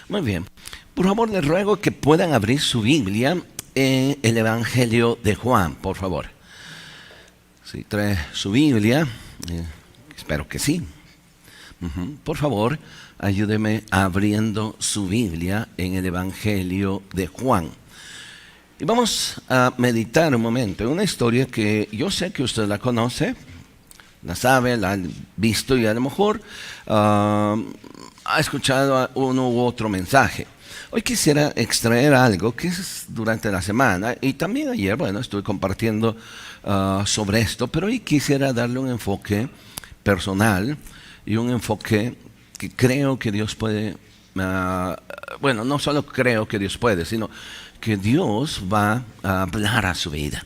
Muy bien. Por favor, les ruego que puedan abrir su Biblia en el Evangelio de Juan, por favor. Si trae su Biblia, espero que sí. Por favor, ayúdeme abriendo su Biblia en el Evangelio de Juan. Y vamos a meditar un momento en una historia que yo sé que usted la conoce, la sabe, la ha visto y a lo mejor ha escuchado uno u otro mensaje. Hoy quisiera extraer algo que es durante la semana y también ayer, estuve compartiendo sobre esto, pero hoy quisiera darle un enfoque personal y un enfoque que creo que Dios puede, no solo creo que Dios puede, sino que Dios va a hablar a su vida.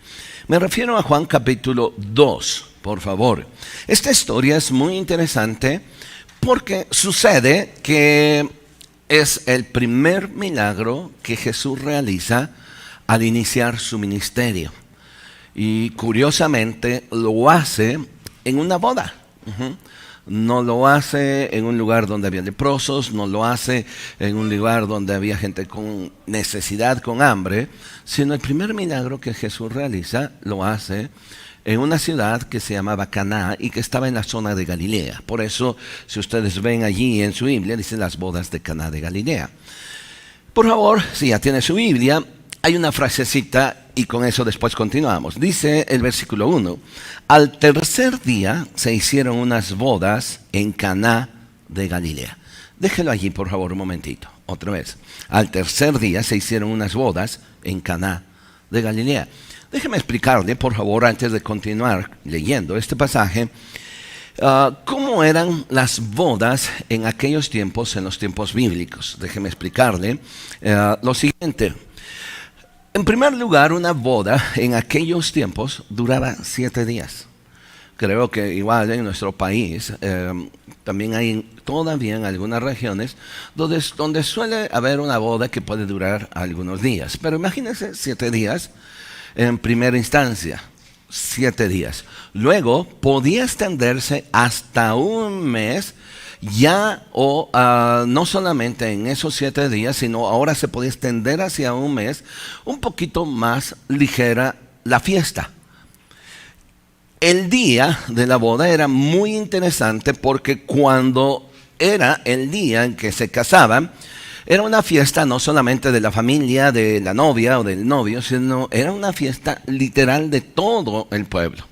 Me refiero a Juan capítulo 2, por favor. Esta historia es muy interesante porque sucede que es el primer milagro que Jesús realiza al iniciar su ministerio. Y curiosamente lo hace en una boda. No lo hace en un lugar donde había leprosos, no lo hace en un lugar donde había gente con necesidad, con hambre, sino el primer milagro que Jesús realiza lo hace en una ciudad que se llamaba Caná y que estaba en la zona de Galilea. Por eso, si ustedes ven allí en su Biblia, dice las bodas de Caná de Galilea. Por favor, si ya tiene su Biblia, hay una frasecita y con eso después continuamos. Dice el versículo 1, al tercer día se hicieron unas bodas en Caná de Galilea. Déjelo allí, por favor, un momentito. Otra vez. Al tercer día se hicieron unas bodas en Caná de Galilea. Déjeme explicarle, por favor, antes de continuar leyendo este pasaje, cómo eran las bodas en aquellos tiempos, en los tiempos bíblicos. Déjeme explicarle lo siguiente. En primer lugar, una boda en aquellos tiempos duraba 7 días. Creo que igual en nuestro país también hay todavía en algunas regiones donde suele haber una boda que puede durar algunos días. Pero imagínense 7 días en primera instancia, 7 días. Luego podía extenderse hasta un mes. No solamente en esos 7 días, sino ahora se podía extender hacia un mes, un poquito más ligera la fiesta. El día de la boda era muy interesante porque cuando era el día en que se casaban, era una fiesta no solamente de la familia, de la novia o del novio, sino era una fiesta literal de todo el pueblo.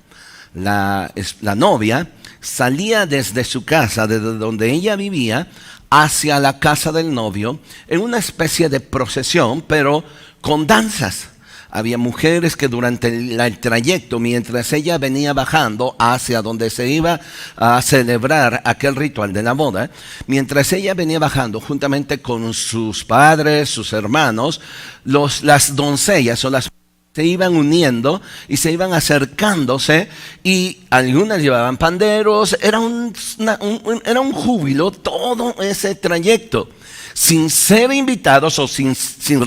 La novia salía desde su casa, desde donde ella vivía, hacia la casa del novio, en una especie de procesión, pero con danzas. Había mujeres que durante el trayecto, mientras ella venía bajando hacia donde se iba a celebrar aquel ritual de la boda, mientras ella venía bajando juntamente con sus padres, sus hermanos, las doncellas o las se iban uniendo y se iban acercándose y algunas llevaban panderos, era un júbilo todo ese trayecto. Sin ser invitados o sin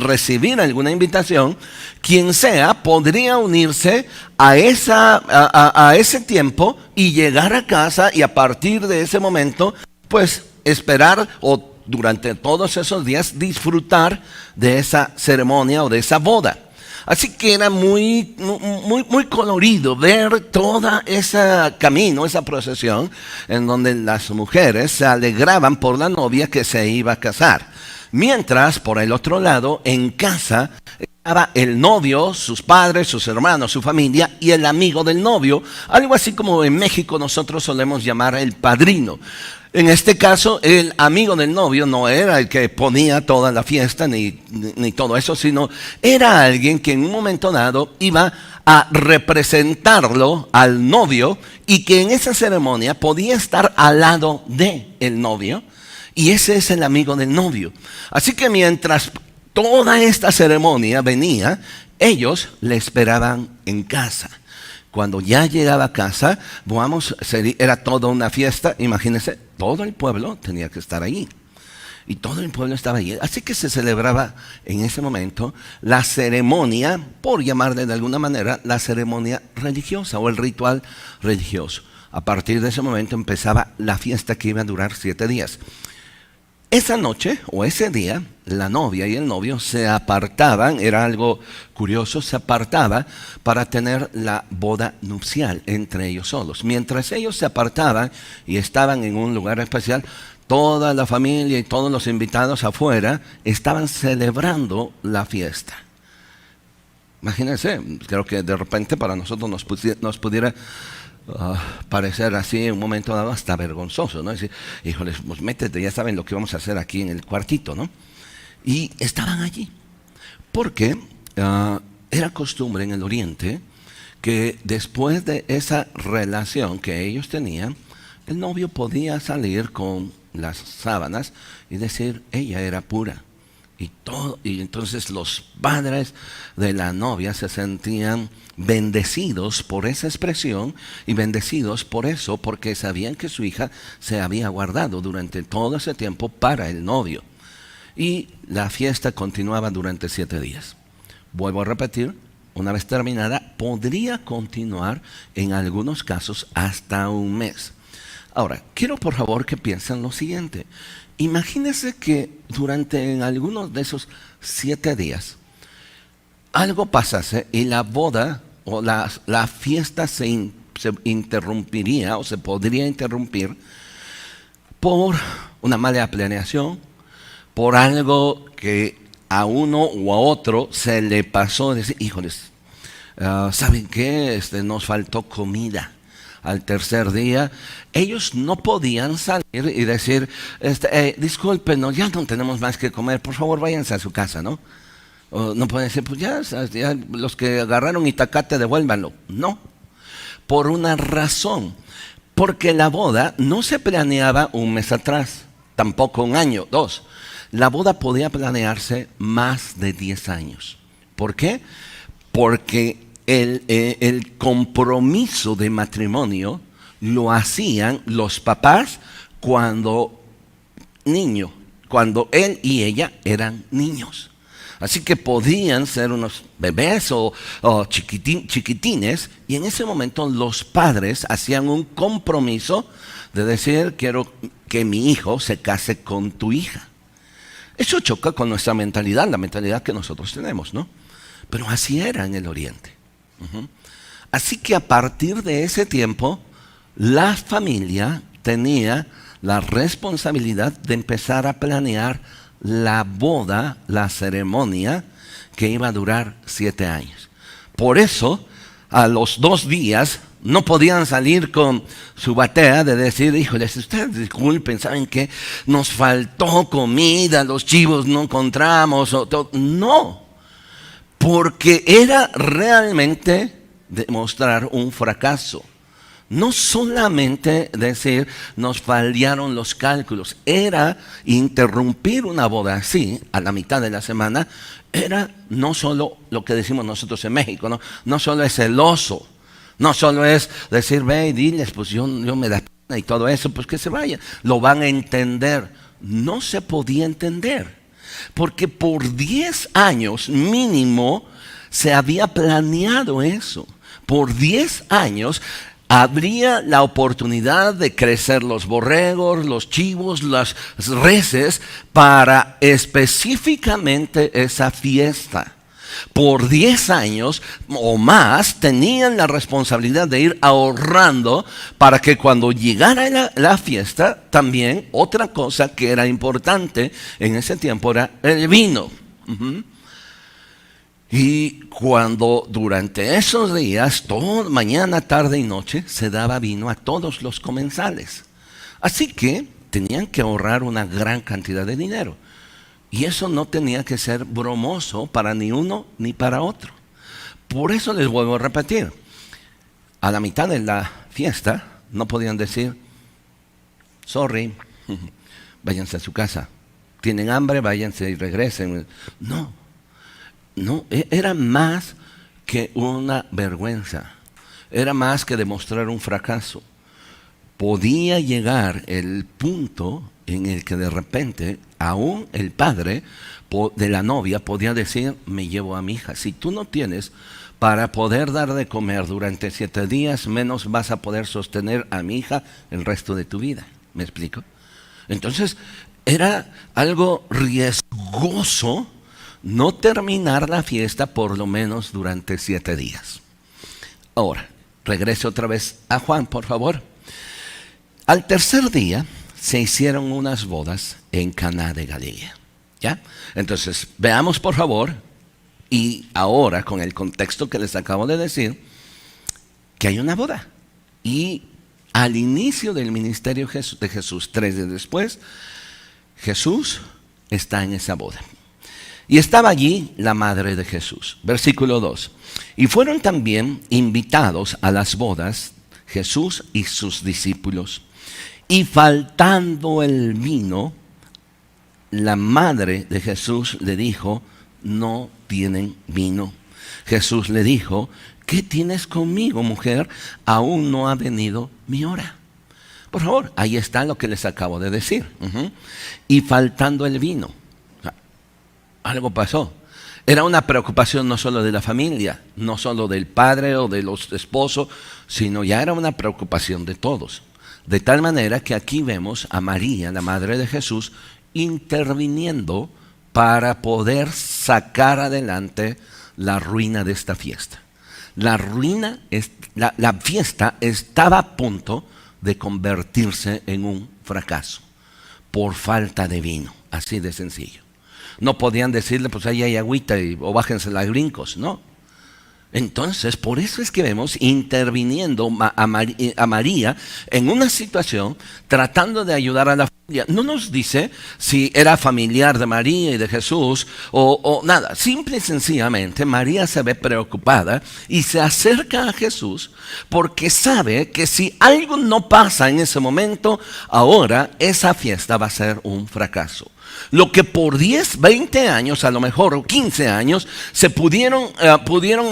recibir alguna invitación, quien sea podría unirse a ese tiempo y llegar a casa y a partir de ese momento, pues esperar o durante todos esos días disfrutar de esa ceremonia o de esa boda. Así que era muy colorido ver toda ese camino, esa procesión, en donde las mujeres se alegraban por la novia que se iba a casar. Mientras, por el otro lado, en casa estaba el novio, sus padres, sus hermanos, su familia y el amigo del novio, algo así como en México nosotros solemos llamar el padrino. En este caso, el amigo del novio no era el que ponía toda la fiesta ni todo eso, sino era alguien que en un momento dado iba a representarlo al novio y que en esa ceremonia podía estar al lado del novio y ese es el amigo del novio. Así que mientras toda esta ceremonia venía, ellos le esperaban en casa. Cuando ya llegaba a casa, era toda una fiesta. Imagínense, todo el pueblo tenía que estar allí. Y todo el pueblo estaba allí. Así que se celebraba en ese momento la ceremonia, por llamarle de alguna manera, la ceremonia religiosa o el ritual religioso. A partir de ese momento empezaba la fiesta que iba a durar 7 días. Esa noche o ese día, la novia y el novio se apartaban, era algo curioso, se apartaban para tener la boda nupcial entre ellos solos. Mientras ellos se apartaban y estaban en un lugar especial, toda la familia y todos los invitados afuera estaban celebrando la fiesta. Imagínense, creo que de repente para nosotros nos pudiera parecer así en un momento dado hasta vergonzoso, ¿no? Decir, híjoles, pues métete, ya saben lo que vamos a hacer aquí en el cuartito, ¿no? Y estaban allí, porque era costumbre en el Oriente que después de esa relación que ellos tenían, el novio podía salir con las sábanas y decir, ella era pura. Y entonces los padres de la novia se sentían bendecidos por esa expresión y bendecidos por eso, porque sabían que su hija se había guardado durante todo ese tiempo para el novio. Y la fiesta continuaba durante 7 días. Vuelvo a repetir, una vez terminada, podría continuar en algunos casos hasta un mes. Ahora, quiero por favor que piensen lo siguiente. Imagínense que durante algunos de esos 7 días algo pasase y la boda o la fiesta se interrumpiría o se podría interrumpir por una mala planeación, por algo que a uno o a otro se le pasó, decir, híjoles, ¿saben qué? Nos faltó comida. Al tercer día, ellos no podían salir y decir, discúlpenos, ya no tenemos más que comer, por favor váyanse a su casa, ¿no? O no pueden decir, pues ya los que agarraron Itacate devuélvanlo. No, por una razón, porque la boda no se planeaba un mes atrás, tampoco un año, 2. La boda podía planearse más de 10 años. ¿Por qué? Porque el compromiso de matrimonio lo hacían los papás cuando él y ella eran niños. Así que podían ser unos bebés o chiquitines, y en ese momento los padres hacían un compromiso de decir, quiero que mi hijo se case con tu hija. Eso choca con nuestra mentalidad, la mentalidad que nosotros tenemos, ¿no? Pero así era en el Oriente. Así que a partir de ese tiempo, la familia tenía la responsabilidad de empezar a planear la boda, la ceremonia, que iba a durar 7 años. Por eso, a los 2 días, no podían salir con su batea de decir, híjoles, ustedes disculpen, ¿saben qué? Nos faltó comida, los chivos no encontramos. No. Porque era realmente demostrar un fracaso. No solamente decir, nos fallaron los cálculos. Era interrumpir una boda así, a la mitad de la semana. Era no solo lo que decimos nosotros en México, ¿no? No solo es celoso. No solo es decir, ve y diles, pues yo me da pena y todo eso, pues que se vayan. Lo van a entender. No se podía entender. Porque por 10 años mínimo se había planeado eso. Por 10 años habría la oportunidad de crecer los borregos, los chivos, las reses para específicamente esa fiesta. Por 10 años o más tenían la responsabilidad de ir ahorrando para que cuando llegara la fiesta, también otra cosa que era importante en ese tiempo era el vino. Y cuando durante esos días, mañana, tarde y noche, se daba vino a todos los comensales. Así que tenían que ahorrar una gran cantidad de dinero. Y eso no tenía que ser bromoso para ni uno ni para otro. Por eso les vuelvo a repetir. A la mitad de la fiesta no podían decir, sorry, váyanse a su casa. Tienen hambre, váyanse y regresen. No, era más que una vergüenza. Era más que demostrar un fracaso. Podía llegar el punto en el que de repente aún el padre de la novia podía decir, me llevo a mi hija. Si tú no tienes para poder dar de comer durante 7 días, menos vas a poder sostener a mi hija el resto de tu vida. ¿Me explico? Entonces, era algo riesgoso no terminar la fiesta por lo menos durante 7 días. Ahora, regrese otra vez a Juan, por favor. Al tercer día se hicieron unas bodas en Caná de Galilea. ¿Ya? Entonces, veamos por favor, y ahora con el contexto que les acabo de decir, que hay una boda. Y al inicio del ministerio de Jesús, 3 días después, Jesús está en esa boda. Y estaba allí la madre de Jesús. Versículo 2. Y fueron también invitados a las bodas Jesús y sus discípulos. Y faltando el vino, la madre de Jesús le dijo, no tienen vino. Jesús le dijo, ¿qué tienes conmigo, mujer? Aún no ha venido mi hora. Por favor, ahí está lo que les acabo de decir. Y faltando el vino, algo pasó. Era una preocupación no solo de la familia, no solo del padre o de los esposos, sino ya era una preocupación de todos. De tal manera que aquí vemos a María, la madre de Jesús, interviniendo para poder sacar adelante la ruina de esta fiesta. La fiesta estaba a punto de convertirse en un fracaso por falta de vino, así de sencillo. No podían decirle, pues ahí hay agüita o bájense las brincos, no. Entonces, por eso es que vemos interviniendo a María en una situación, tratando de ayudar a la familia. No nos dice si era familiar de María y de Jesús o nada. Simple y sencillamente, María se ve preocupada y se acerca a Jesús porque sabe que si algo no pasa en ese momento, ahora esa fiesta va a ser un fracaso. Lo que por 10, 20 años, a lo mejor, o 15 años, se pudieron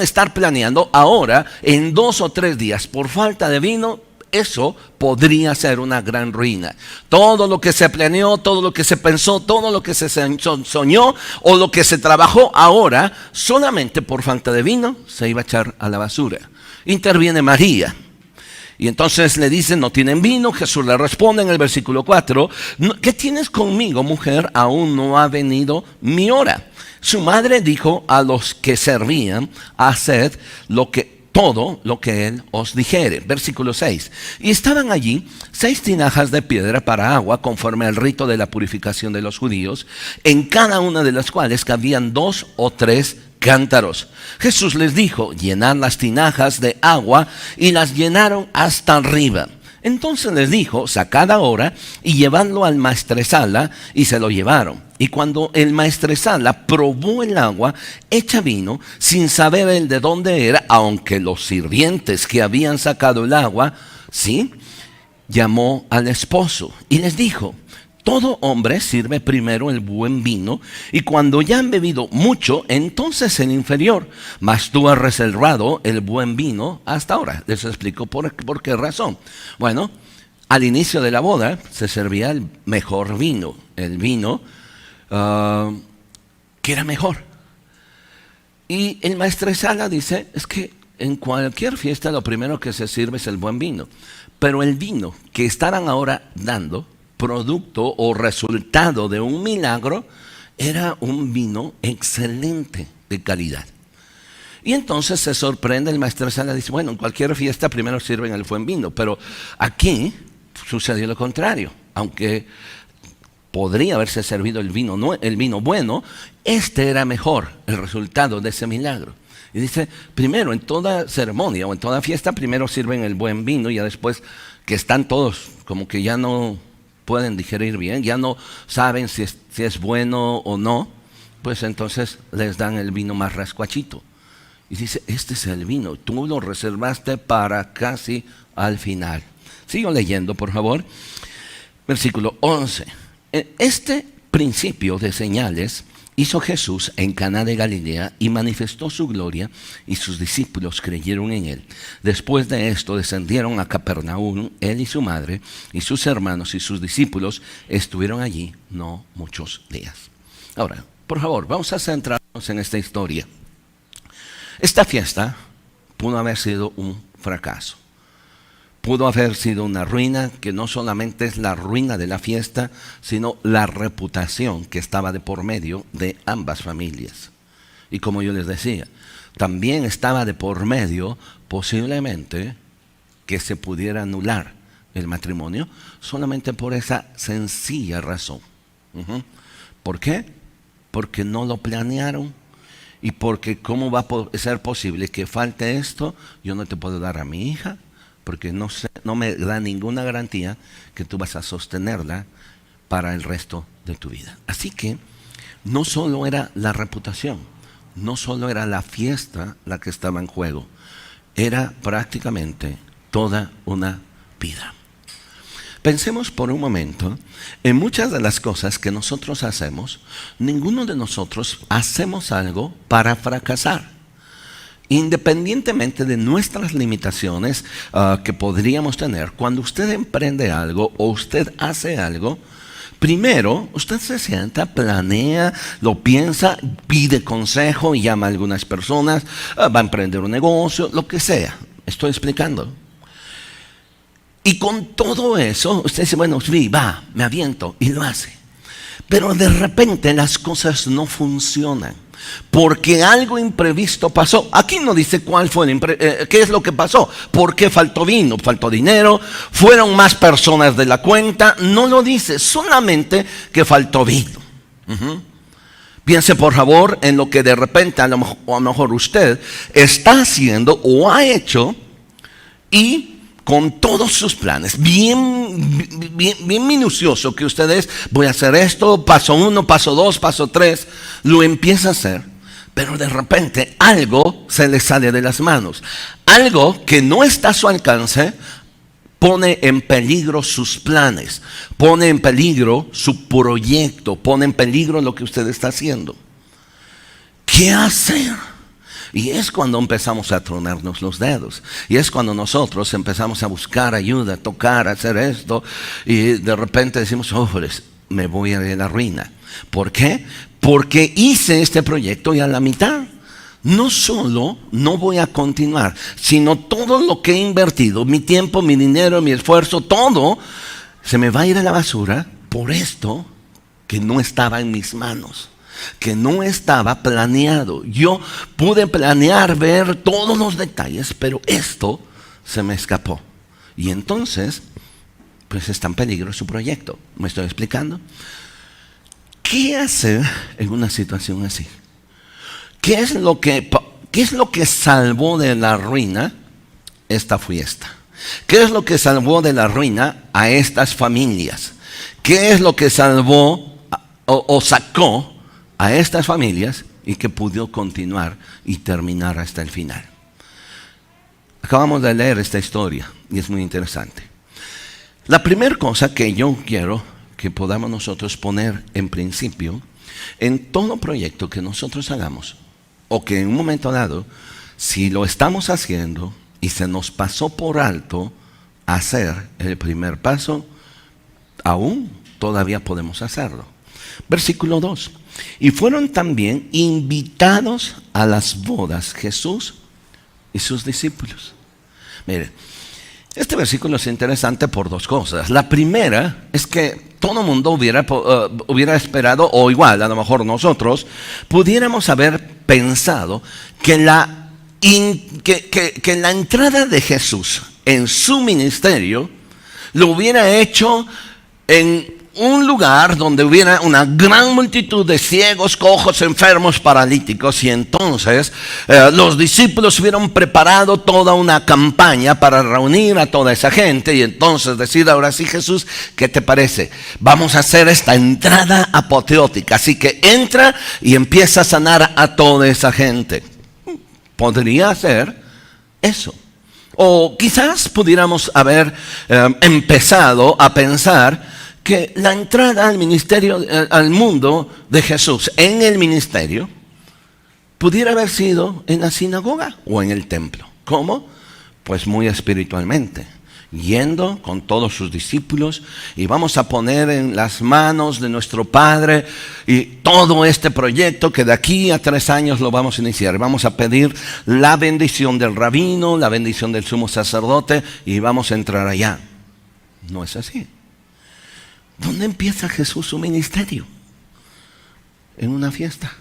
estar planeando, ahora, en 2 o 3 días, por falta de vino, eso podría ser una gran ruina. Todo lo que se planeó, todo lo que se pensó, todo lo que se soñó o lo que se trabajó ahora, solamente por falta de vino, se iba a echar a la basura. Interviene María. Y entonces le dicen, no tienen vino. Jesús le responde en el versículo 4, ¿qué tienes conmigo, mujer? Aún no ha venido mi hora. Su madre dijo a los que servían, haced todo lo que él os dijere. Versículo 6. Y estaban allí 6 tinajas de piedra para agua, conforme al rito de la purificación de los judíos, en cada una de las cuales cabían 2 o 3 cántaros. Jesús les dijo, llenad las tinajas de agua, y las llenaron hasta arriba. Entonces les dijo, sacad ahora y llevadlo al maestresala, y se lo llevaron. Y cuando el maestresala probó el agua hecha vino, sin saber él de dónde era, aunque los sirvientes que habían sacado el agua, sí, llamó al esposo y les dijo, todo hombre sirve primero el buen vino, y cuando ya han bebido mucho, entonces el inferior. Mas tú has reservado el buen vino hasta ahora. Les explico por qué razón. Bueno, al inicio de la boda se servía el mejor vino. El vino que era mejor. Y el maestresala dice, es que en cualquier fiesta lo primero que se sirve es el buen vino. Pero el vino que estaban ahora dando, producto o resultado de un milagro, era un vino excelente de calidad. Y entonces se sorprende el maestresala, dice, bueno, en cualquier fiesta primero sirven el buen vino, pero aquí sucedió lo contrario. Aunque podría haberse servido el vino bueno, este era mejor, el resultado de ese milagro. Y dice, primero en toda ceremonia o en toda fiesta, primero sirven el buen vino, y ya después que están todos como que ya no pueden digerir bien, ya no saben si es bueno o no, pues entonces les dan el vino más rascuachito. Y dice, este es el vino, tú lo reservaste para casi al final. Sigo leyendo, por favor. Versículo 11. Este principio de señales hizo Jesús en Caná de Galilea y manifestó su gloria, y sus discípulos creyeron en él. Después de esto descendieron a Capernaum, él y su madre, y sus hermanos y sus discípulos estuvieron allí no muchos días. Ahora, por favor, vamos a centrarnos en esta historia. Esta fiesta pudo haber sido un fracaso. pudo haber sido una ruina que no solamente es la ruina de la fiesta, sino la reputación que estaba de por medio de ambas familias. Y como yo les decía, también estaba de por medio posiblemente que se pudiera anular el matrimonio solamente por esa sencilla razón. ¿Por qué? Porque no lo planearon y porque cómo va a ser posible que falte esto, yo no te puedo dar a mi hija porque no me da ninguna garantía que tú vas a sostenerla para el resto de tu vida. Así que no solo era la reputación, no solo era la fiesta la que estaba en juego, era prácticamente toda una vida. Pensemos por un momento en muchas de las cosas que nosotros hacemos. Ninguno de nosotros hacemos algo para fracasar. Independientemente de nuestras limitaciones que podríamos tener, cuando usted emprende algo o usted hace algo, primero usted se sienta, planea, lo piensa, pide consejo y llama a algunas personas, va a emprender un negocio, lo que sea. Estoy explicando. Y con todo eso, usted dice, bueno, sí, va, me aviento y lo hace. Pero de repente las cosas no funcionan. Porque algo imprevisto pasó. Aquí no dice cuál fue qué es lo que pasó. ¿Por qué faltó vino? ¿Faltó dinero? ¿Fueron más personas de la cuenta? No lo dice, solamente que faltó vino. Piense por favor en lo que de repente a lo mejor usted está haciendo o ha hecho y con todos sus planes, bien minucioso que ustedes, voy a hacer esto, paso 1, paso 2, paso 3, lo empieza a hacer, pero de repente algo se le sale de las manos, algo que no está a su alcance, pone en peligro sus planes, pone en peligro su proyecto, pone en peligro lo que usted está haciendo. ¿Qué hacer? Y es cuando empezamos a tronarnos los dedos. Y es cuando nosotros empezamos a buscar ayuda, a tocar, a hacer esto. Y de repente decimos, me voy a la ruina. ¿Por qué? Porque hice este proyecto y a la mitad. No solo no voy a continuar, sino todo lo que he invertido, mi tiempo, mi dinero, mi esfuerzo, todo se me va a ir a la basura por esto que no estaba en mis manos, que no estaba planeado. Yo pude planear, ver todos los detalles, pero esto se me escapó. Y entonces, pues está en peligro su proyecto. ¿Me estoy explicando? ¿Qué hacer en una situación así? ¿Qué es lo que salvó de la ruina esta fiesta? ¿Qué es lo que salvó de la ruina a estas familias? ¿Qué es lo que salvó o sacó a estas familias y que pudo continuar y terminar hasta el final? Acabamos de leer esta historia y es muy interesante. La primera cosa que yo quiero que podamos nosotros poner en principio en todo proyecto que nosotros hagamos, o que en un momento dado, si lo estamos haciendo y se nos pasó por alto hacer el primer paso, aún todavía podemos hacerlo. Versículo 2. Y fueron también invitados a las bodas Jesús y sus discípulos. Mire, este versículo es interesante por dos cosas. La primera es que todo el mundo hubiera esperado, o igual, a lo mejor nosotros, pudiéramos haber pensado que la entrada de Jesús en su ministerio lo hubiera hecho en un lugar donde hubiera una gran multitud de ciegos, cojos, enfermos, paralíticos, y entonces los discípulos hubieran preparado toda una campaña para reunir a toda esa gente y entonces decir, ahora sí, Jesús, ¿qué te parece? Vamos a hacer esta entrada apoteótica, así que entra y empieza a sanar a toda esa gente. Podría ser eso. O quizás pudiéramos haber empezado a pensar que la entrada al ministerio, al mundo de Jesús en el ministerio, pudiera haber sido en la sinagoga o en el templo. ¿Cómo? Pues muy espiritualmente. yendo con todos sus discípulos y vamos a poner en las manos de nuestro Padre y todo este proyecto que de aquí a 3 años lo vamos a iniciar. Vamos a pedir la bendición del rabino, la bendición del sumo sacerdote y vamos a entrar allá. No es así. ¿Dónde empieza Jesús su ministerio? En una fiesta.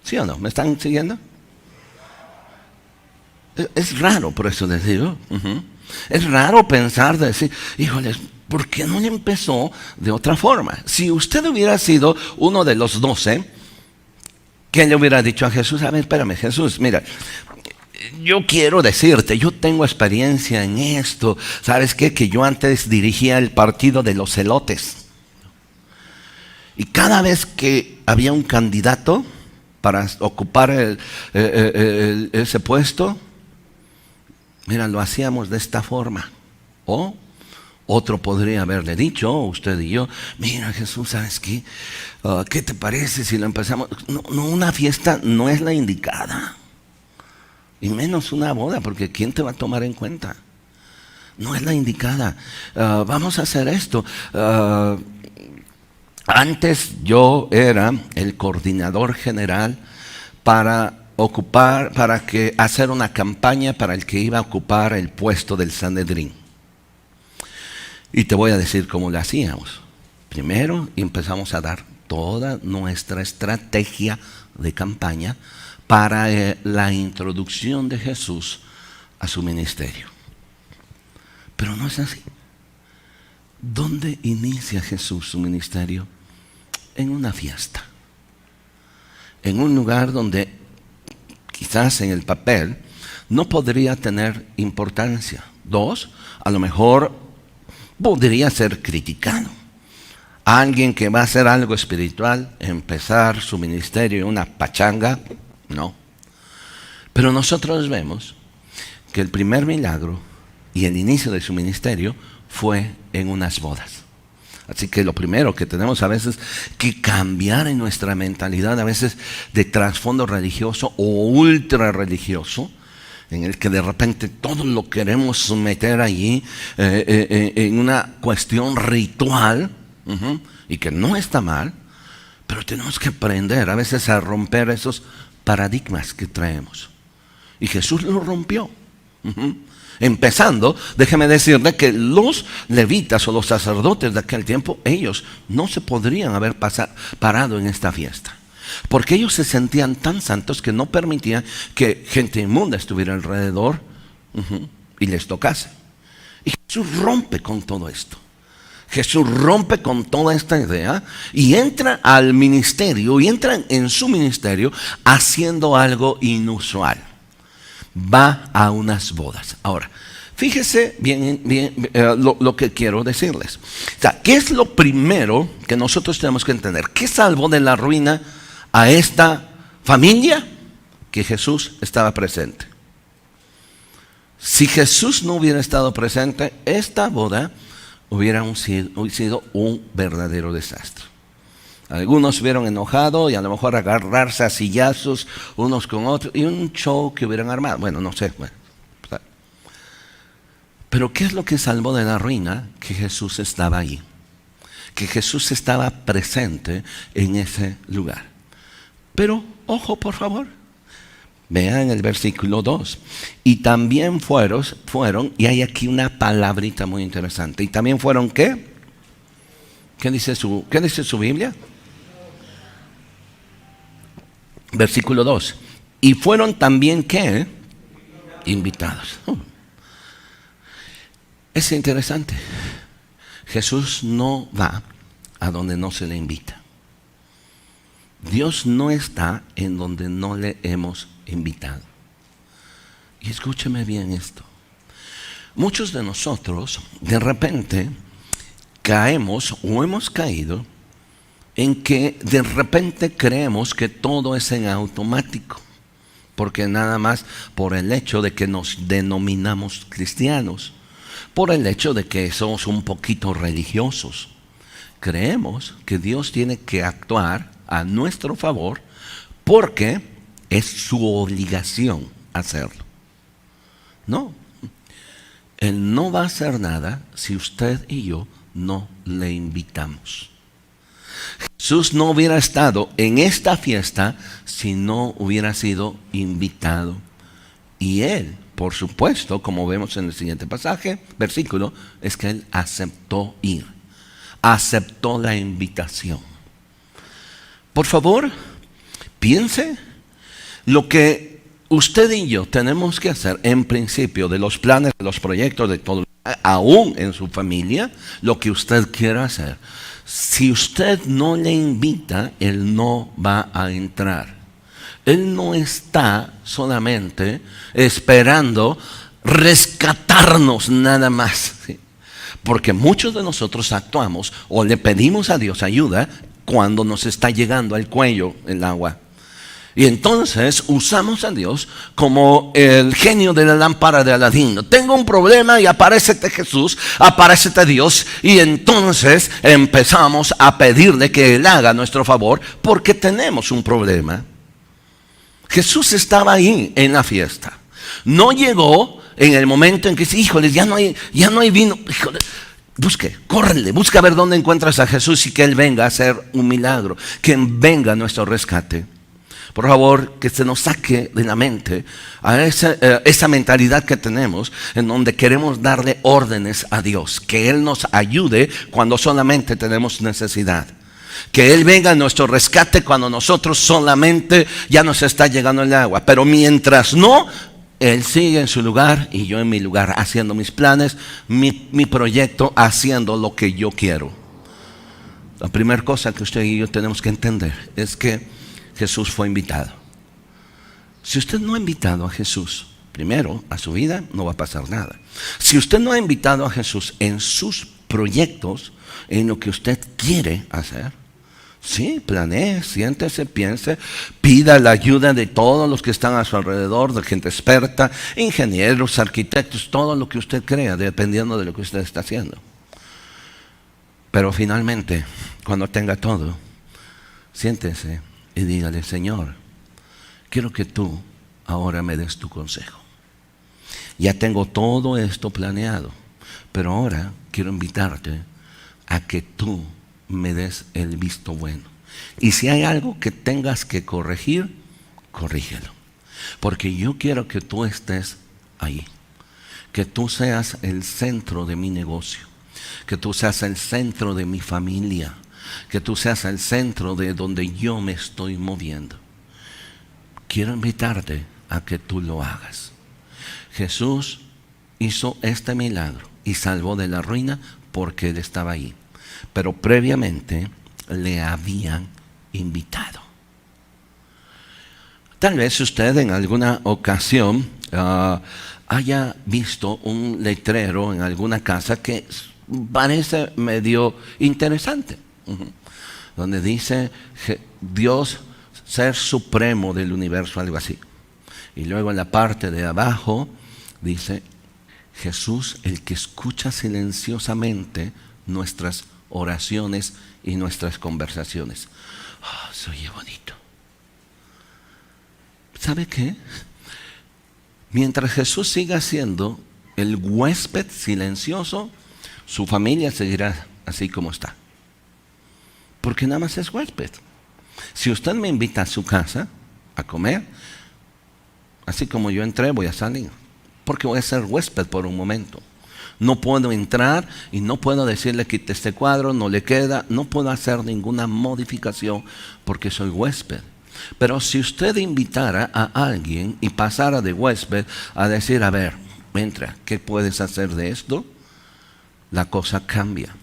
¿Sí o no? ¿Me están siguiendo? Es raro por eso decirlo. Es raro pensar, decir, híjoles, ¿por qué no empezó de otra forma? Si usted hubiera sido uno de los 12, ¿qué le hubiera dicho a Jesús? A ver, espérame, Jesús, mira, yo quiero decirte, yo tengo experiencia en esto. ¿Sabes qué? Que yo antes dirigía el partido de los elotes. Y cada vez que había un candidato para ocupar ese puesto, mira, lo hacíamos de esta forma. O otro podría haberle dicho, usted y yo, mira Jesús, ¿sabes qué? ¿Qué te parece si lo empezamos? No, una fiesta no es la indicada. Y menos una boda, porque ¿quién te va a tomar en cuenta? No es la indicada. Vamos a hacer esto. Antes yo era el coordinador general para hacer una campaña para el que iba a ocupar el puesto del Sanedrín. Y te voy a decir cómo lo hacíamos. Primero empezamos a dar toda nuestra estrategia de campaña para la introducción de Jesús a su ministerio. Pero no es así. ¿Dónde inicia Jesús su ministerio? En una fiesta. En un lugar donde quizás en el papel no podría tener importancia. 2, a lo mejor podría ser criticado. Alguien que va a hacer algo espiritual, empezar su ministerio en una pachanga, no. Pero nosotros vemos que el primer milagro y el inicio de su ministerio fue en unas bodas. Así que lo primero que tenemos a veces que cambiar en nuestra mentalidad, a veces de trasfondo religioso o ultra religioso, en el que de repente todo lo queremos meter allí en una cuestión ritual, y que no está mal, pero tenemos que aprender a veces a romper esos paradigmas que traemos. Y Jesús lo rompió. Empezando, déjeme decirle que los levitas o los sacerdotes de aquel tiempo, ellos no se podrían haber parado en esta fiesta. Porque ellos se sentían tan santos que no permitían que gente inmunda estuviera alrededor y les tocase. Y Jesús rompe con todo esto. Jesús rompe con toda esta idea y entra al ministerio y entra en su ministerio haciendo algo inusual. Va a unas bodas. Ahora, fíjese bien lo que quiero decirles. O sea, ¿qué es lo primero que nosotros tenemos que entender? ¿Qué salvó de la ruina a esta familia? Que Jesús estaba presente. Si Jesús no hubiera estado presente, esta boda hubiera sido un verdadero desastre. Algunos hubieran enojado y a lo mejor agarrarse a sillazos unos con otros y un show que hubieran armado. Bueno, no sé. Pero ¿qué es lo que salvó de la ruina? Que Jesús estaba allí. Que Jesús estaba presente en ese lugar. Pero, ojo por favor, vean el versículo 2. Y también fueron, y hay aquí una palabrita muy interesante. ¿Y también fueron qué? ¿Qué dice su Biblia? Versículo 2. Y fueron también ¿qué? Invitados. Es interesante. Jesús no va a donde no se le invita. Dios no está en donde no le hemos invitado. Y escúcheme bien esto. Muchos de nosotros de repente caemos o hemos caído en que de repente creemos que todo es en automático, porque nada más por el hecho de que nos denominamos cristianos, por el hecho de que somos un poquito religiosos, creemos que Dios tiene que actuar a nuestro favor porque es su obligación hacerlo. No. Él no va a hacer nada si usted y yo no le invitamos. Jesús no hubiera estado en esta fiesta si no hubiera sido invitado. Y Él, por supuesto, como vemos en el siguiente pasaje, versículo, es que Él aceptó ir. Aceptó la invitación. Por favor, piense lo que usted y yo tenemos que hacer en principio de los planes, de los proyectos, de todo, aún en su familia, lo que usted quiera hacer. Si usted no le invita, Él no va a entrar. Él no está solamente esperando rescatarnos nada más, ¿sí? Porque muchos de nosotros actuamos o le pedimos a Dios ayuda cuando nos está llegando al cuello el agua. Y entonces usamos a Dios como el genio de la lámpara de Aladín. Tengo un problema y aparécete Jesús, aparécete Dios. Y entonces empezamos a pedirle que Él haga nuestro favor porque tenemos un problema. Jesús estaba ahí en la fiesta. No llegó en el momento en que dice, híjoles, ya no hay vino. Híjole, córrele, busca a ver dónde encuentras a Jesús y que Él venga a hacer un milagro, que venga a nuestro rescate. Por favor, que se nos saque de la mente a esa mentalidad que tenemos en donde queremos darle órdenes a Dios, que Él nos ayude cuando solamente tenemos necesidad. Que Él venga a nuestro rescate cuando nosotros solamente ya nos está llegando el agua. Pero mientras no, Él sigue en su lugar y yo en mi lugar, haciendo mis planes, mi proyecto, haciendo lo que yo quiero. La primera cosa que usted y yo tenemos que entender es que Jesús fue invitado. Si usted no ha invitado a Jesús, primero, a su vida, no va a pasar nada. Si usted no ha invitado a Jesús en sus proyectos, en lo que usted quiere hacer, sí, planee, siéntese, piense, pida la ayuda de todos los que están a su alrededor, de gente experta, ingenieros, arquitectos, todo lo que usted crea, dependiendo de lo que usted está haciendo. Pero finalmente, cuando tenga todo, siéntese y dígale, Señor, quiero que tú ahora me des tu consejo. Ya tengo todo esto planeado, pero ahora quiero invitarte a que tú me des el visto bueno. Y si hay algo que tengas que corregir, corrígelo. Porque yo quiero que tú estés ahí. Que tú seas el centro de mi negocio. Que tú seas el centro de mi familia. Que tú seas el centro de donde yo me estoy moviendo. Quiero invitarte a que tú lo hagas. Jesús hizo este milagro y salvó de la ruina porque Él estaba ahí. Pero previamente le habían invitado. Tal vez usted en alguna ocasión haya visto un letrero en alguna casa que parece medio interesante. Donde dice Dios ser supremo del universo, algo así. Y luego en la parte de abajo dice Jesús, el que escucha silenciosamente nuestras oraciones y nuestras conversaciones. Oh, se oye bonito. ¿Sabe qué? Mientras Jesús siga siendo el huésped silencioso, su familia seguirá así como está. Porque nada más es huésped. Si usted me invita a su casa a comer, así como yo entré, voy a salir. Porque voy a ser huésped por un momento. No puedo entrar y no puedo decirle quite este cuadro, no le queda. No puedo hacer ninguna modificación porque soy huésped. Pero si usted invitara a alguien y pasara de huésped a decir, a ver, entra, ¿qué puedes hacer de esto? La cosa cambia.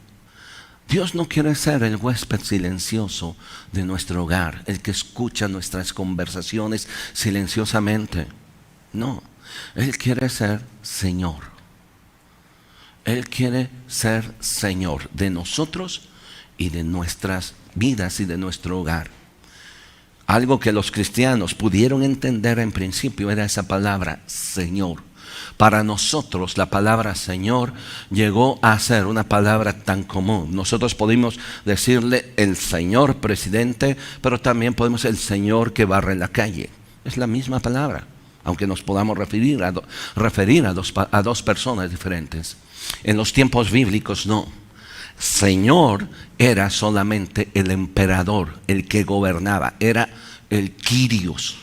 Dios no quiere ser el huésped silencioso de nuestro hogar, el que escucha nuestras conversaciones silenciosamente. No, Él quiere ser Señor. Él quiere ser Señor de nosotros y de nuestras vidas y de nuestro hogar. Algo que los cristianos pudieron entender en principio era esa palabra, Señor. Para nosotros la palabra Señor llegó a ser una palabra tan común. Nosotros podemos decirle el señor presidente, pero también podemos el señor que barre la calle. Es la misma palabra. aunque nos podamos referir a dos personas diferentes. En los tiempos bíblicos no. Señor era solamente el emperador, el que gobernaba, era el Kyrios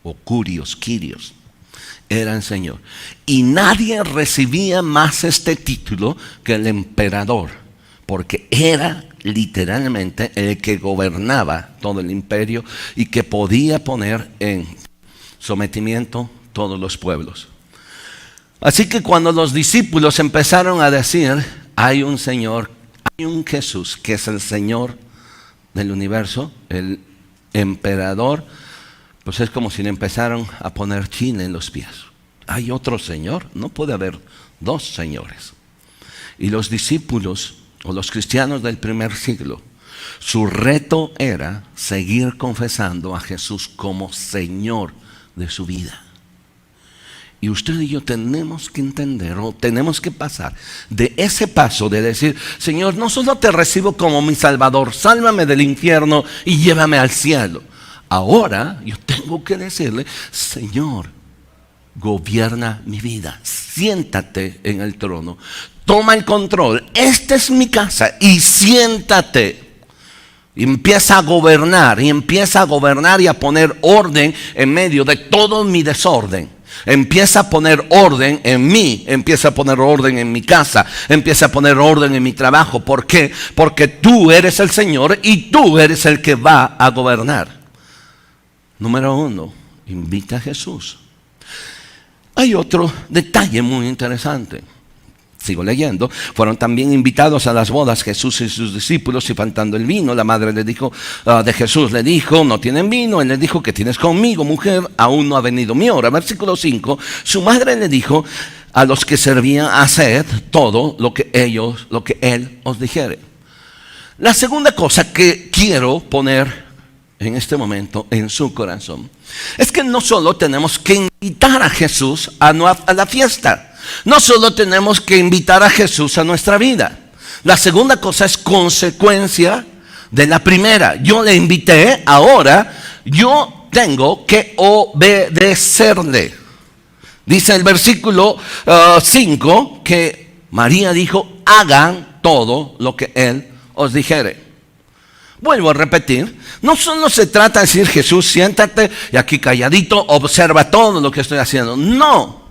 o Kyrios, era el Señor. Y nadie recibía más este título que el emperador, porque era literalmente el que gobernaba todo el imperio y que podía poner en sometimiento todos los pueblos. Así que cuando los discípulos empezaron a decir, hay un Señor, hay un Jesús que es el Señor del universo, el emperador, pues es como si le empezaron a poner chile en los pies. Hay otro Señor, no puede haber dos señores. Y los discípulos o los cristianos del primer siglo, su reto era seguir confesando a Jesús como Señor de su vida. Y usted y yo tenemos que entender o tenemos que pasar de ese paso de decir, Señor, no solo te recibo como mi Salvador, sálvame del infierno y llévame al cielo. Ahora yo tengo que decirle, Señor, gobierna mi vida, siéntate en el trono, toma el control, esta es mi casa y siéntate. Y empieza a gobernar y a poner orden en medio de todo mi desorden. Empieza a poner orden en mí, empieza a poner orden en mi casa, empieza a poner orden en mi trabajo. ¿Por qué? Porque tú eres el Señor y tú eres el que va a gobernar. Número 1, invita a Jesús. Hay otro detalle muy interesante. Sigo leyendo. Fueron también invitados a las bodas Jesús y sus discípulos y faltando el vino, la madre le dijo, de Jesús le dijo, no tienen vino. Él le dijo, ¿qué tienes conmigo, mujer? Aún no ha venido mi hora. Versículo 5, su madre le dijo a los que servían, haced todo lo que él os dijere. La segunda cosa que quiero poner en este momento en su corazón es que no solo tenemos que invitar a Jesús a la fiesta. No solo tenemos que invitar a Jesús a nuestra vida. La segunda cosa es consecuencia de la primera. Yo le invité, ahora yo tengo que obedecerle. Dice el versículo 5 que María dijo, hagan todo lo que Él os dijere. Vuelvo a repetir, no solo se trata de decir, Jesús, siéntate y aquí calladito, observa todo lo que estoy haciendo. No.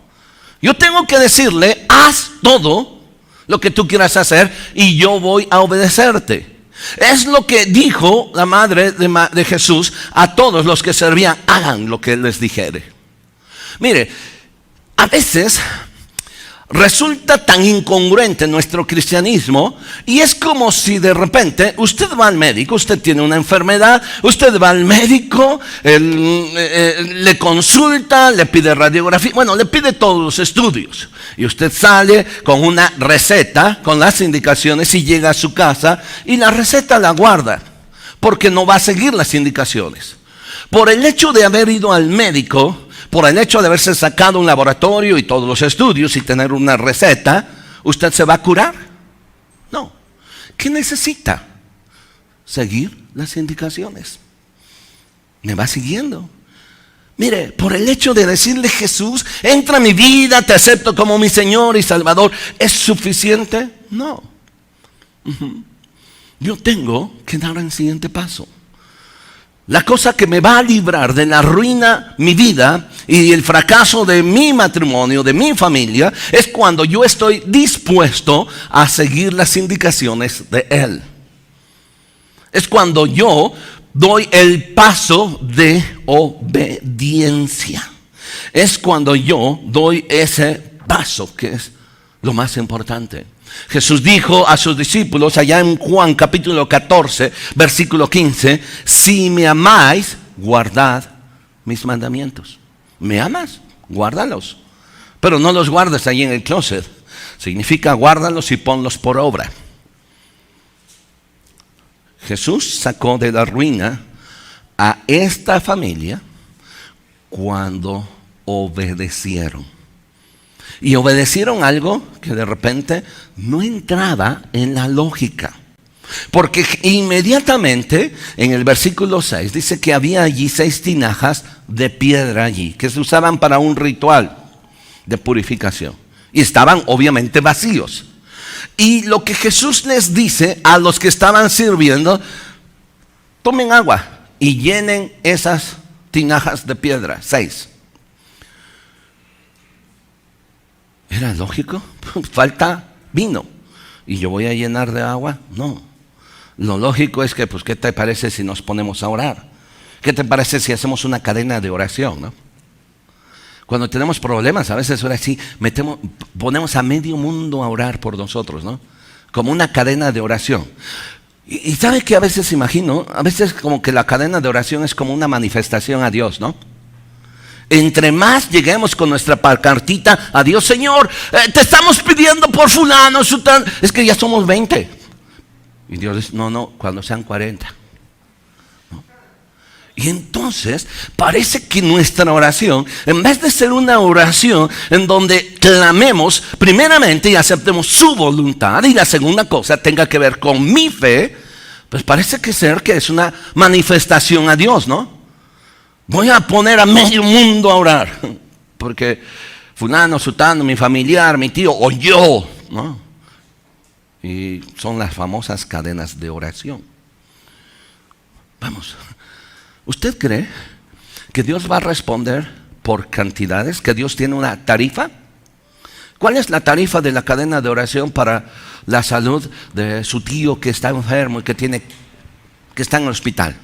Yo tengo que decirle, haz todo lo que tú quieras hacer y yo voy a obedecerte. Es lo que dijo la madre de Jesús a todos los que servían, hagan lo que Él les dijere. Mire, a veces resulta tan incongruente nuestro cristianismo y es como si de repente usted va al médico, usted tiene una enfermedad, usted va al médico, le consulta, le pide radiografía, le pide todos los estudios y usted sale con una receta, con las indicaciones y llega a su casa y la receta la guarda porque no va a seguir las indicaciones. Por el hecho de haber ido al médico, por el hecho de haberse sacado un laboratorio y todos los estudios y tener una receta, ¿usted se va a curar? No. ¿Qué necesita? Seguir las indicaciones. ¿Me va siguiendo? Mire, por el hecho de decirle, Jesús, entra a mi vida, te acepto como mi Señor y Salvador, ¿es suficiente? No. Yo tengo que dar el siguiente paso. La cosa que me va a librar de la ruina, mi vida y el fracaso de mi matrimonio, de mi familia, es cuando yo estoy dispuesto a seguir las indicaciones de Él. Es cuando yo doy el paso de obediencia. Es cuando yo doy ese paso que es lo más importante. Jesús dijo a sus discípulos allá en Juan capítulo 14, versículo 15, si me amáis, guardad mis mandamientos. ¿Me amas? Guárdalos. Pero no los guardes ahí en el closet. Significa guárdalos y ponlos por obra. Jesús sacó de la ruina a esta familia cuando obedecieron. Y obedecieron algo que de repente no entraba en la lógica. Porque inmediatamente en el versículo 6 dice que había allí 6 tinajas de piedra allí, que se usaban para un ritual de purificación. Y estaban obviamente vacíos. Y lo que Jesús les dice a los que estaban sirviendo: tomen agua y llenen esas tinajas de piedra, 6. ¿Era lógico? Falta vino y yo voy a llenar de agua. No, lo lógico es que, pues, ¿qué te parece si nos ponemos a orar? ¿Qué te parece si hacemos una cadena de oración, no? Cuando tenemos problemas, a veces ahora sí ponemos a medio mundo a orar por nosotros, ¿no? Como una cadena de oración. Y ¿sabe qué? A veces imagino, a veces como que la cadena de oración es como una manifestación a Dios, ¿no? Entre más lleguemos con nuestra pancartita a Dios: Señor, te estamos pidiendo por fulano, sutano. Es que ya somos 20. Y Dios dice: no, cuando sean 40. ¿No? Y entonces parece que nuestra oración, en vez de ser una oración en donde clamemos primeramente y aceptemos su voluntad, y la segunda cosa tenga que ver con mi fe, pues parece que es una manifestación a Dios, ¿no? Voy a poner a medio mundo a orar porque fulano, sutano, mi familiar, mi tío o yo, ¿no? Y son las famosas cadenas de oración. Vamos, ¿usted cree que Dios va a responder por cantidades? ¿Que Dios tiene una tarifa? ¿Cuál es la tarifa de la cadena de oración para la salud de su tío que está enfermo y que está en el hospital?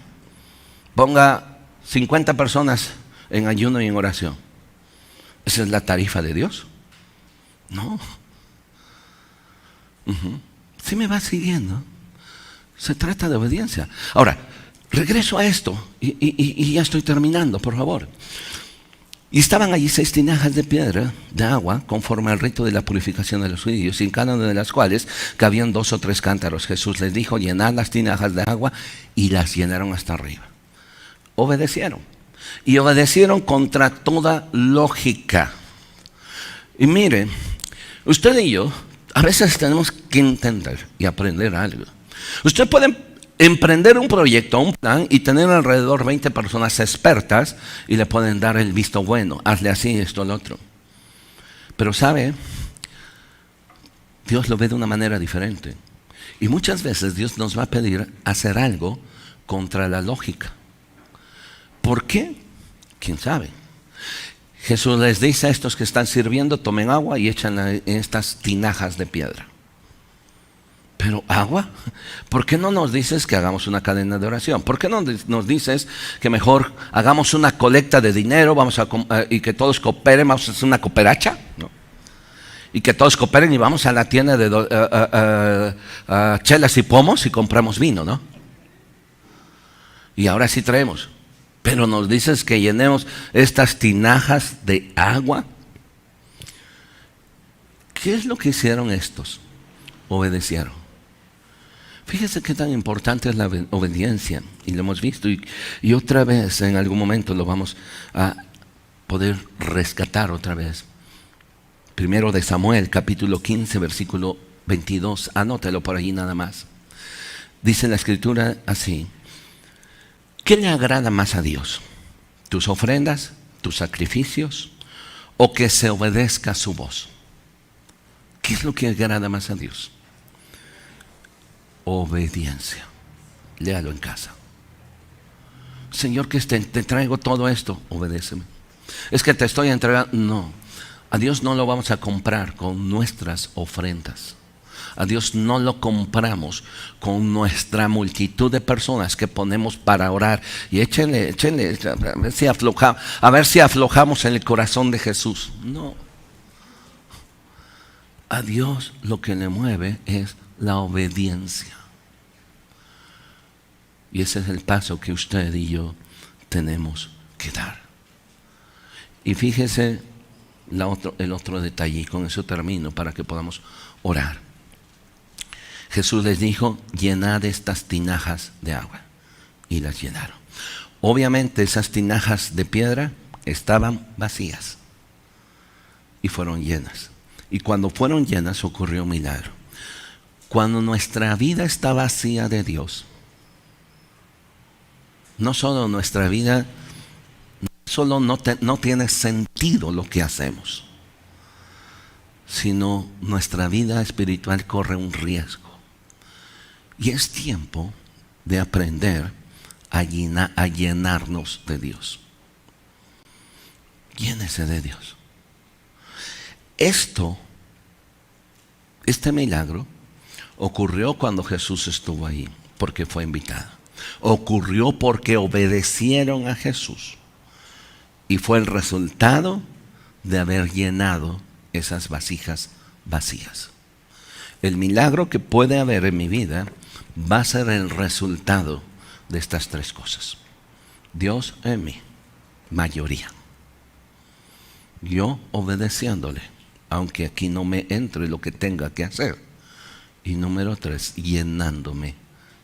Ponga 50 personas en ayuno y en oración. ¿Esa es la tarifa de Dios? No. ¿Sí me va siguiendo? Se trata de obediencia. Ahora, regreso a esto y ya estoy terminando, por favor. Y estaban allí 6 tinajas de piedra de agua, conforme al rito de la purificación de los judíos, en cada una de las cuales cabían 2 o 3 cántaros. Jesús les dijo: llenad las tinajas de agua, y las llenaron hasta arriba. Obedecieron. Y obedecieron contra toda lógica. Y mire, usted y yo a veces tenemos que entender y aprender algo. Usted puede emprender un proyecto, un plan, y tener alrededor 20 personas expertas y le pueden dar el visto bueno: hazle así, esto, lo otro. Pero ¿sabe? Dios lo ve de una manera diferente. Y muchas veces Dios nos va a pedir hacer algo contra la lógica. ¿Por qué? ¿Quién sabe? Jesús les dice a estos que están sirviendo: tomen agua y échanla en estas tinajas de piedra. ¿Pero agua? ¿Por qué no nos dices que hagamos una cadena de oración? ¿Por qué no nos dices que mejor hagamos una colecta de dinero, y que todos cooperen, vamos a hacer una cooperacha, ¿no? Y que todos cooperen y vamos a la tienda de chelas y pomos y compramos vino, ¿no? Y ahora sí traemos. Pero nos dices que llenemos estas tinajas de agua. ¿Qué es lo que hicieron estos? Obedecieron. Fíjese qué tan importante es la obediencia. Y lo hemos visto. Y otra vez, en algún momento, lo vamos a poder rescatar otra vez. Primero de Samuel, capítulo 15, versículo 22. Anótelo por allí nada más. Dice la escritura así: ¿qué le agrada más a Dios? ¿Tus ofrendas, tus sacrificios, o que se obedezca su voz? ¿Qué es lo que agrada más a Dios? Obediencia. Léalo en casa. Señor, que te traigo todo esto, obedéceme. Es que te estoy entregando. No, a Dios no lo vamos a comprar con nuestras ofrendas. A Dios no lo compramos con nuestra multitud de personas que ponemos para orar. Y échenle, a ver si aflojamos en el corazón de Jesús. No. A Dios lo que le mueve es la obediencia. Y ese es el paso que usted y yo tenemos que dar. Y fíjese el otro detalle, y con eso termino para que podamos orar. Jesús les dijo: llenad estas tinajas de agua. Y las llenaron. Obviamente esas tinajas de piedra estaban vacías y fueron llenas. Y cuando fueron llenas ocurrió un milagro. Cuando nuestra vida está vacía de Dios, no solo nuestra vida, solo no tiene sentido lo que hacemos, sino nuestra vida espiritual corre un riesgo. Y es tiempo de aprender a llenarnos de Dios. Llénese de Dios. Este milagro ocurrió cuando Jesús estuvo ahí, porque fue invitado. Ocurrió porque obedecieron a Jesús. Y fue el resultado de haber llenado esas vasijas vacías. El milagro que puede haber en mi vida va a ser el resultado de estas tres cosas. Dios en mí, mayoría. Yo obedeciéndole, aunque aquí no me entre lo que tenga que hacer. Y número 3, llenándome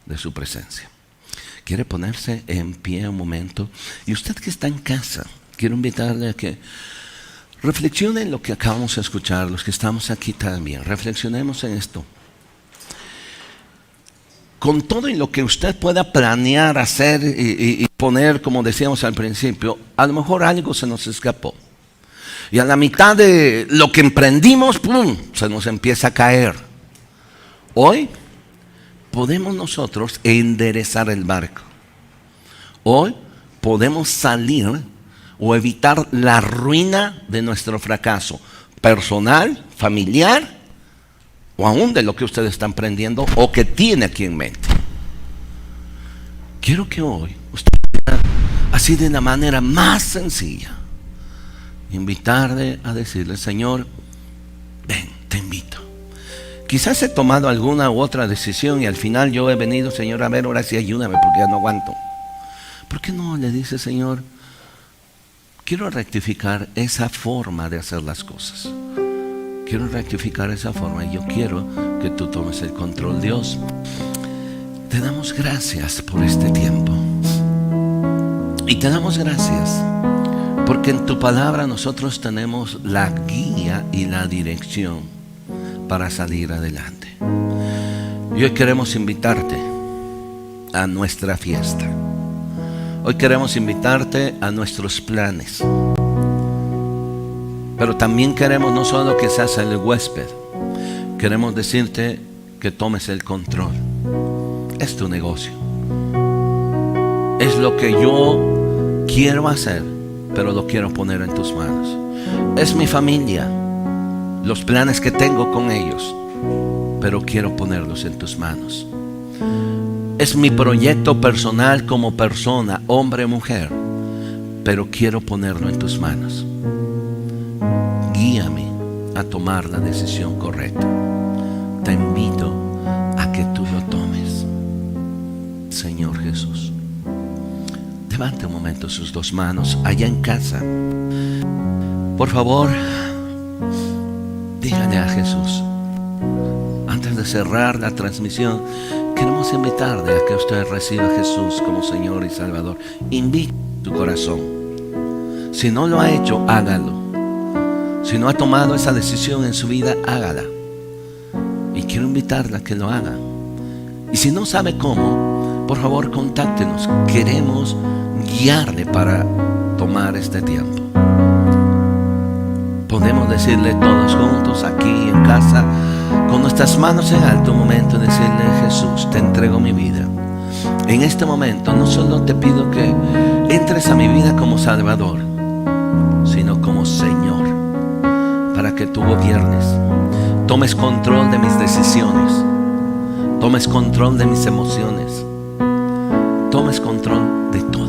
de su presencia. ¿Quiere ponerse en pie un momento? Y usted que está en casa, quiero invitarle a que reflexione en lo que acabamos de escuchar, los que estamos aquí también. Reflexionemos en esto. Con todo y lo que usted pueda planear, hacer y poner, como decíamos al principio, a lo mejor algo se nos escapó. Y a la mitad de lo que emprendimos, ¡pum!, se nos empieza a caer. Hoy podemos nosotros enderezar el barco. Hoy podemos salir o evitar la ruina de nuestro fracaso personal, familiar, o aún de lo que ustedes están emprendiendo o que tiene aquí en mente. Quiero que hoy usted, así de la manera más sencilla, invitarle a decirle: Señor, ven, te invito. Quizás he tomado alguna u otra decisión y al final yo he venido: Señor, a ver, ahora sí ayúdame porque ya no aguanto. ¿Por qué no le dice: Señor, quiero rectificar esa forma de hacer las cosas? Quiero rectificar esa forma y yo quiero que tú tomes el control. Dios, te damos gracias por este tiempo. Y te damos gracias porque en tu palabra nosotros tenemos la guía y la dirección para salir adelante. Y hoy queremos invitarte a nuestra fiesta. Hoy queremos invitarte a nuestros planes. Pero también queremos no solo que seas el huésped, queremos decirte que tomes el control. Es tu negocio. Es lo que yo quiero hacer, pero lo quiero poner en tus manos. Es mi familia, los planes que tengo con ellos, pero quiero ponerlos en tus manos. Es mi proyecto personal como persona, hombre o mujer, pero quiero ponerlo en tus manos. Guíame a tomar la decisión correcta. Te invito a que tú lo tomes. Señor Jesús, levante un momento sus dos manos allá en casa. Por favor, dígale a Jesús. Antes de cerrar la transmisión, queremos invitarle a que usted reciba a Jesús como Señor y Salvador. Invite tu corazón. Si no lo ha hecho, hágalo. Si no ha tomado esa decisión en su vida, hágala. Y quiero invitarla a que lo haga. Y si no sabe cómo, por favor contáctenos. Queremos guiarle para tomar este tiempo. Podemos decirle todos juntos aquí en casa, con nuestras manos en alto, un momento, decirle: Jesús, te entrego mi vida. En este momento no solo te pido que entres a mi vida como Salvador, sino como Señor, para que tú gobiernes, tomes control de mis decisiones, tomes control de mis emociones, tomes control de todo.